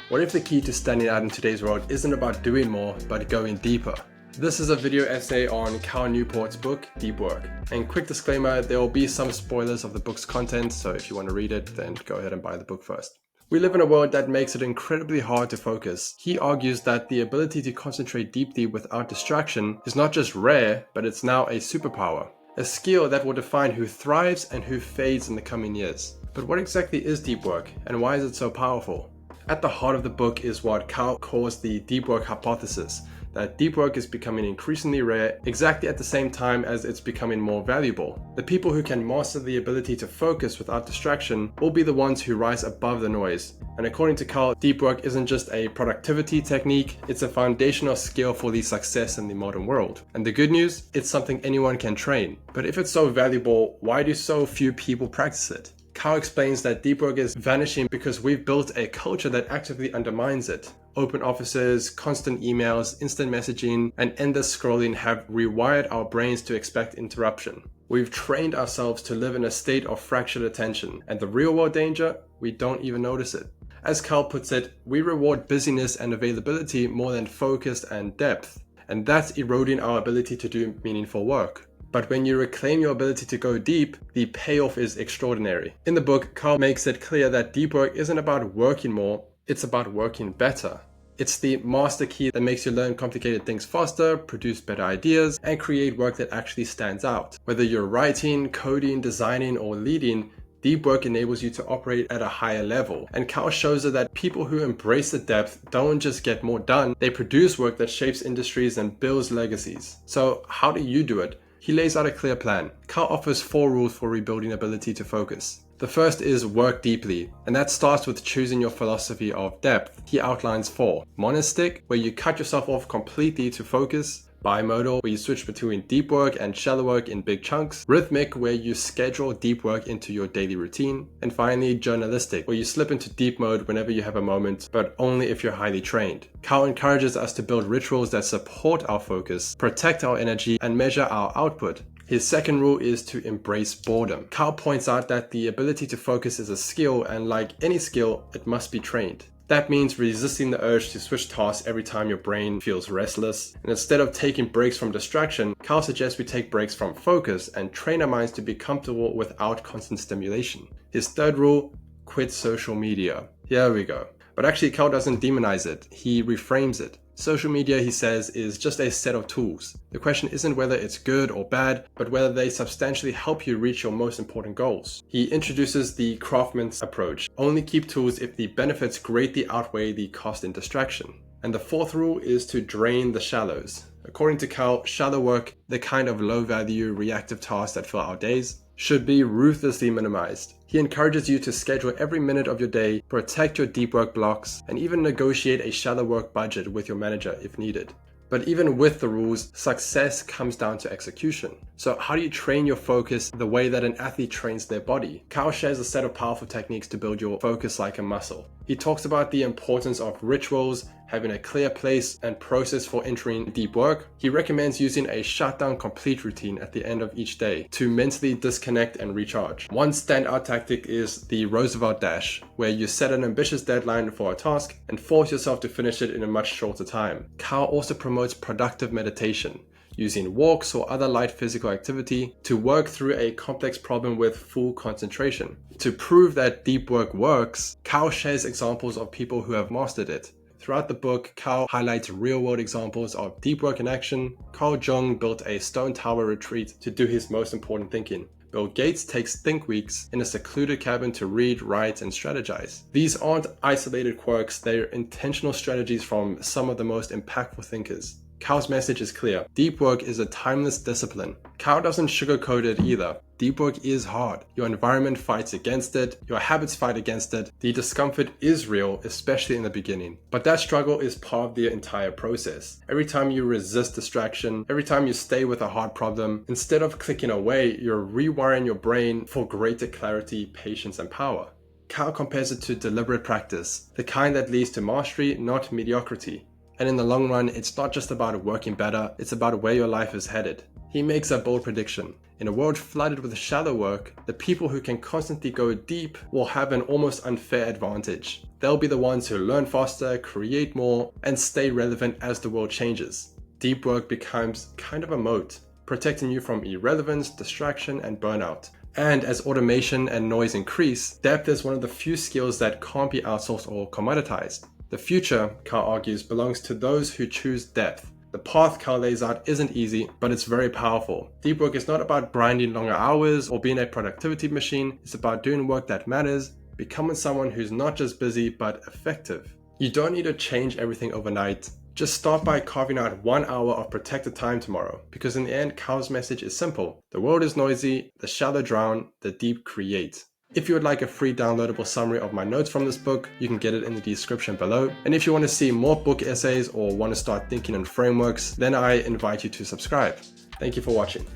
What if the key to standing out in today's world isn't about doing more, but going deeper? This is a video essay on Cal Newport's book, Deep Work. And quick disclaimer, there will be some spoilers of the book's content, so if you want to read it, then go ahead and buy the book first. We live in a world that makes it incredibly hard to focus. He argues that the ability to concentrate deeply without distraction is not just rare, but it's now a superpower. A skill that will define who thrives and who fades in the coming years. But what exactly is deep work, and why is it so powerful? At the heart of the book is what Cal calls the deep work hypothesis, that deep work is becoming increasingly rare exactly at the same time as it's becoming more valuable. The people who can master the ability to focus without distraction will be the ones who rise above the noise. And according to Cal, deep work isn't just a productivity technique, it's a foundational skill for the success in the modern world. And the good news, it's something anyone can train. But if it's so valuable, why do so few people practice it? Cal explains that deep work is vanishing because we've built a culture that actively undermines it. Open offices, constant emails, instant messaging, and endless scrolling have rewired our brains to expect interruption. We've trained ourselves to live in a state of fractured attention, and the real-world danger, we don't even notice it. As Cal puts it, we reward busyness and availability more than focus and depth, and that's eroding our ability to do meaningful work. But when you reclaim your ability to go deep, the payoff is extraordinary. In the book, Cal makes it clear that deep work isn't about working more, it's about working better. It's the master key that makes you learn complicated things faster, produce better ideas, and create work that actually stands out. Whether you're writing, coding, designing, or leading, deep work enables you to operate at a higher level. And Cal shows us that people who embrace the depth don't just get more done, they produce work that shapes industries and builds legacies. So how do you do it? He lays out a clear plan. Cal offers 4 rules for rebuilding ability to focus. The first is work deeply, and that starts with choosing your philosophy of depth. He outlines 4. Monistic, where you cut yourself off completely to focus. Bimodal, where you switch between deep work and shallow work in big chunks. Rhythmic, where you schedule deep work into your daily routine. And finally, journalistic, where you slip into deep mode whenever you have a moment, but only if you're highly trained. Cal encourages us to build rituals that support our focus, protect our energy, and measure our output. His second rule is to embrace boredom. Cal points out that the ability to focus is a skill, and like any skill, it must be trained. That means resisting the urge to switch tasks every time your brain feels restless. And instead of taking breaks from distraction, Cal suggests we take breaks from focus and train our minds to be comfortable without constant stimulation. His third rule, quit social media. Here we go. But actually, Cal doesn't demonize it, he reframes it. Social media, he says, is just a set of tools. The question isn't whether it's good or bad, but whether they substantially help you reach your most important goals. He introduces the craftsman's approach. Only keep tools if the benefits greatly outweigh the cost and distraction. And the fourth rule is to drain the shallows. According to Cal, shallow work, the kind of low-value reactive tasks that fill our days, should be ruthlessly minimized. He encourages you to schedule every minute of your day, protect your deep work blocks, and even negotiate a shallow work budget with your manager if needed. But even with the rules, success comes down to execution. So how do you train your focus the way that an athlete trains their body? Cal shares a set of powerful techniques to build your focus like a muscle. He talks about the importance of rituals, having a clear place and process for entering deep work. He recommends using a shutdown complete routine at the end of each day to mentally disconnect and recharge. One standout tactic is the Roosevelt Dash, where you set an ambitious deadline for a task and force yourself to finish it in a much shorter time. Cal also promotes productive meditation, using walks or other light physical activity to work through a complex problem with full concentration. To prove that deep work works, Cal shares examples of people who have mastered it. Throughout the book, Cal highlights real-world examples of deep work in action. Carl Jung built a stone tower retreat to do his most important thinking. Bill Gates takes think weeks in a secluded cabin to read, write, and strategize. These aren't isolated quirks, they're intentional strategies from some of the most impactful thinkers. Cal's message is clear. Deep work is a timeless discipline. Cal doesn't sugarcoat it either. Deep work is hard. Your environment fights against it. Your habits fight against it. The discomfort is real, especially in the beginning. But that struggle is part of the entire process. Every time you resist distraction, every time you stay with a hard problem, instead of clicking away, you're rewiring your brain for greater clarity, patience, and power. Cal compares it to deliberate practice, the kind that leads to mastery, not mediocrity. And in the long run, it's not just about working better, it's about where your life is headed. He makes a bold prediction. In a world flooded with shallow work, the people who can constantly go deep will have an almost unfair advantage. They'll be the ones who learn faster, create more, and stay relevant as the world changes. Deep work becomes kind of a moat, protecting you from irrelevance, distraction, and burnout. And as automation and noise increase, depth is one of the few skills that can't be outsourced or commoditized. The future, Carl argues, belongs to those who choose depth. The path Carl lays out isn't easy, but it's very powerful. Deep work is not about grinding longer hours or being a productivity machine. It's about doing work that matters, becoming someone who's not just busy, but effective. You don't need to change everything overnight. Just start by carving out 1 hour of protected time tomorrow, because in the end, Carl's message is simple. The world is noisy, the shallow drown, the deep create. If you would like a free downloadable summary of my notes from this book, you can get it in the description below. And if you want to see more book essays or want to start thinking in frameworks, then I invite you to subscribe. Thank you for watching.